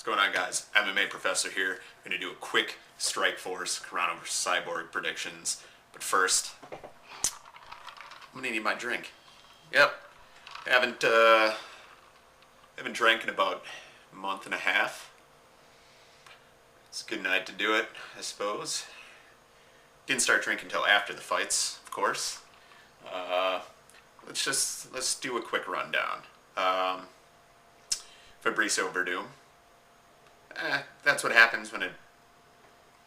What's going on, guys? MMA Professor here. I'm going to do a quick Strikeforce Carano vs. Cyborg predictions. But first, I'm going to need my drink. Yep. Haven't drank in about a month and a half. It's a good night to do it, I suppose. Didn't start drinking until after the fights, of course. Let's do a quick rundown. Fabrício Verdum. That's what happens when a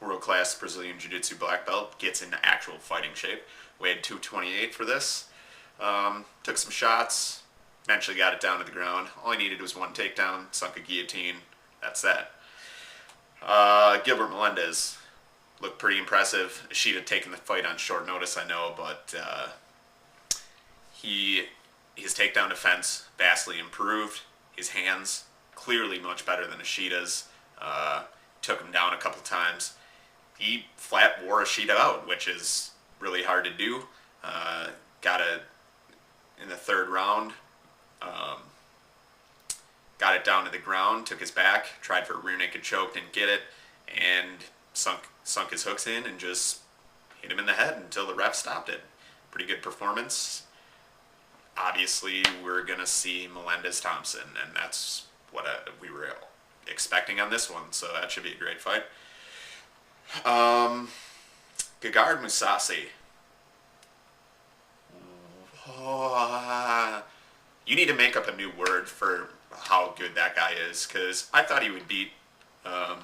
world-class Brazilian Jiu-Jitsu black belt gets into actual fighting shape. Weighed 228 for this. Took some shots. Eventually got it down to the ground. All he needed was one takedown. Sunk a guillotine. That's that. Gilbert Melendez looked pretty impressive. She'd have taken the fight on short notice, I know, but his takedown defense vastly improved. His hands clearly much better than Ishida's. Took him down a couple times. He flat wore Ishida out, which is really hard to do. In the third round, got it down to the ground, took his back, tried for a rear naked choke, didn't get it, and sunk his hooks in and just hit him in the head until the ref stopped it. Pretty good performance. Obviously, we're going to see Melendez-Thompson, and that's what we were expecting on this one, so that should be a great fight. Gegard Mousasi. You need to make up a new word for how good that guy is, because I thought he would beat Babalu,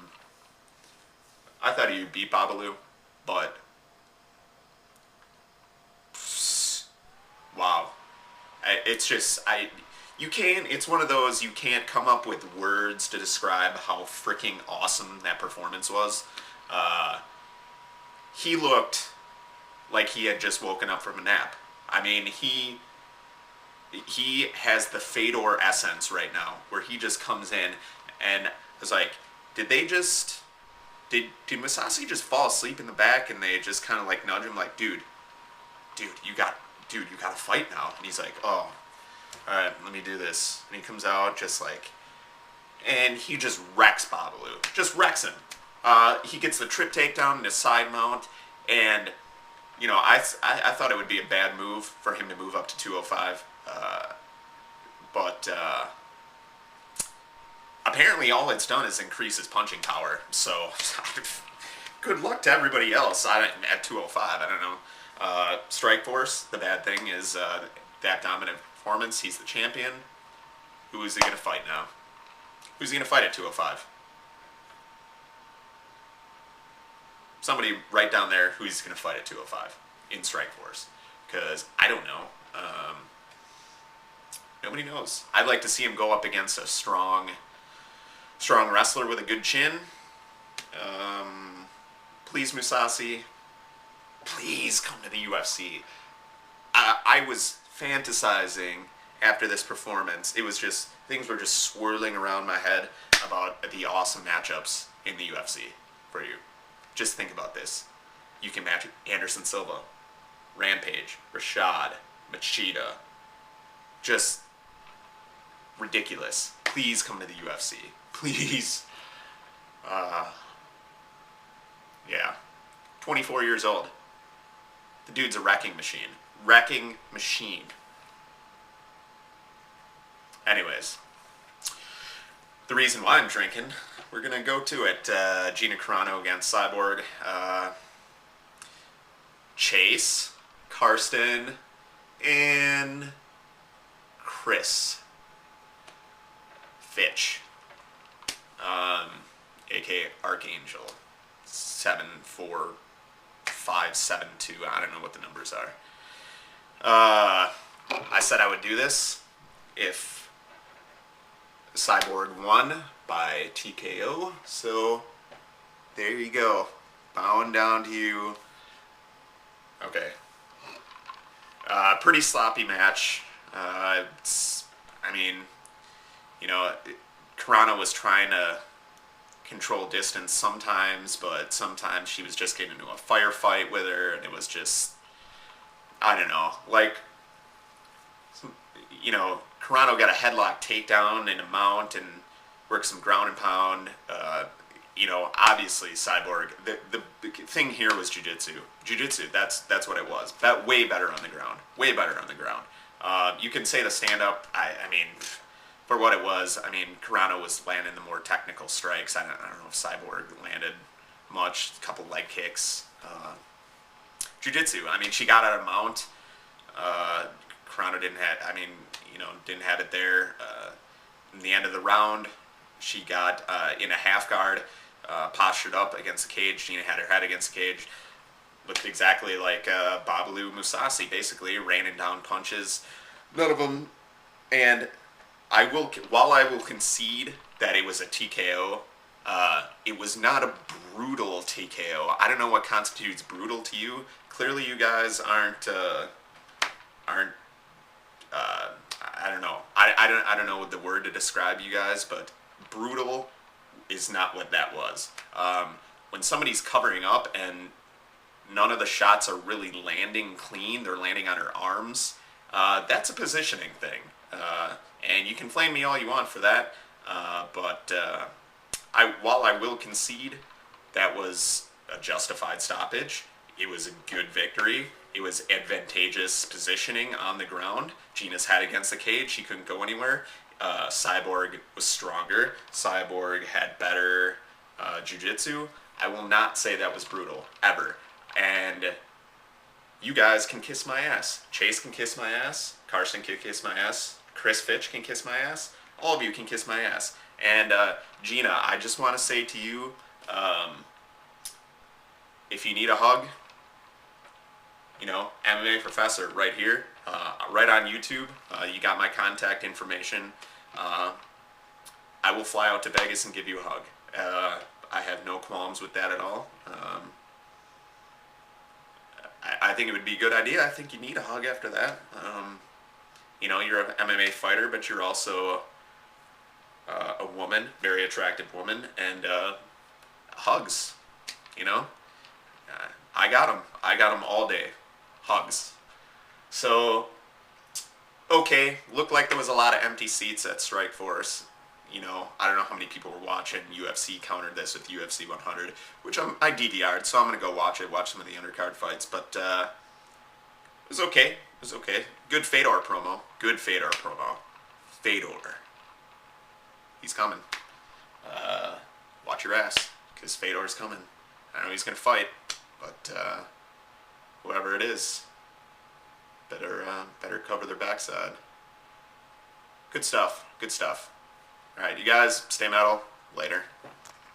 but wow. It's one of those you can't come up with words to describe how freaking awesome that performance was. He looked like he had just woken up from a nap. I mean, he has the Fedor essence right now, where he just comes in and was like, did Mousasi just fall asleep in the back and they just kind of like nudge him like, dude, you got to fight now. And he's like, oh, all right, let me do this. And he comes out and he just wrecks Babalu. Just wrecks him. He gets the trip takedown and a side mount, and I thought it would be a bad move for him to move up to 205, but apparently all it's done is increase his punching power. So good luck to everybody else at 205. I don't know. Strikeforce, the bad thing is that dominant performance. He's the champion. Who is he going to fight now? Who's he going to fight at 205? Somebody write down there who he's going to fight at 205 in Strikeforce, because I don't know. Nobody knows. I'd like to see him go up against a strong wrestler with a good chin. Please, Mousasi, please come to the UFC. I was fantasizing after this performance. It was just, things were just swirling around my head about the awesome matchups in the UFC for you. Just think about this. You can match Anderson Silva, Rampage, Rashad, Machida. Just ridiculous. Please come to the UFC. Please. Yeah. 24 years old. The dude's a wrecking machine. Wrecking machine. Anyways. The reason why I'm drinking, we're going to go to it. Gina Carano against Cyborg. Chase, Karsten, and Chris Fitch, aka Archangel, 74572. I don't know what the numbers are. I said I would do this if Cyborg won by TKO, so there you go. Bowing down to you. Okay. Pretty sloppy match. Carano was trying to control distance sometimes, but sometimes she was just getting into a firefight with her, and it was just, I don't know, Carano got a headlock takedown and a mount, and work some ground and pound. Obviously Cyborg. The thing here was jiu-jitsu. Jiu-jitsu. That's what it was. Way better on the ground. Way better on the ground. You can say the stand-up. I mean, for what it was, I mean, Carano was landing the more technical strikes. I don't know if Cyborg landed much. A couple leg kicks. Jiu-jitsu. I mean, she got out of mount. Carano didn't have it there. In the end of the round, she got in a half guard, postured up against the cage. Gina had her head against the cage. Looked exactly like Babalu Mousasi, basically, raining down punches. None of them. And while I will concede that it was a TKO, it was not a brutal TKO. I don't know what constitutes brutal to you. Clearly, you guys aren't. I don't know. I don't know the word to describe you guys, but brutal is not what that was. When somebody's covering up and none of the shots are really landing clean, they're landing on her arms, that's a positioning thing. And you can flame me all you want for that, but while I will concede that was a justified stoppage, it was a good victory. It was advantageous positioning on the ground. Gina's head against the cage. She couldn't go anywhere. Cyborg was stronger. Cyborg had better jiu-jitsu. I will not say that was brutal, ever. And you guys can kiss my ass. Chase can kiss my ass. Carson can kiss my ass. Chris Fitch can kiss my ass. All of you can kiss my ass. And Gina, I just want to say to you, if you need a hug, MMA Professor right here, right on YouTube. You got my contact information. I will fly out to Vegas and give you a hug. I have no qualms with that at all. I think it would be a good idea. I think you need a hug after that. You're an MMA fighter, but you're also a woman, very attractive woman, and hugs. I got them. I got them all day. Hugs. So, okay, looked like there was a lot of empty seats at Strikeforce. I don't know how many people were watching. UFC countered this with UFC 100, which I DVR'd, so I'm going to go watch some of the undercard fights, but it was okay. It was okay. Good Fedor promo. Fedor. He's coming. Watch your ass, because Fedor's coming. I know he's going to fight, but whoever it is, better cover their backside. Good stuff. All right, you guys, stay metal. Later.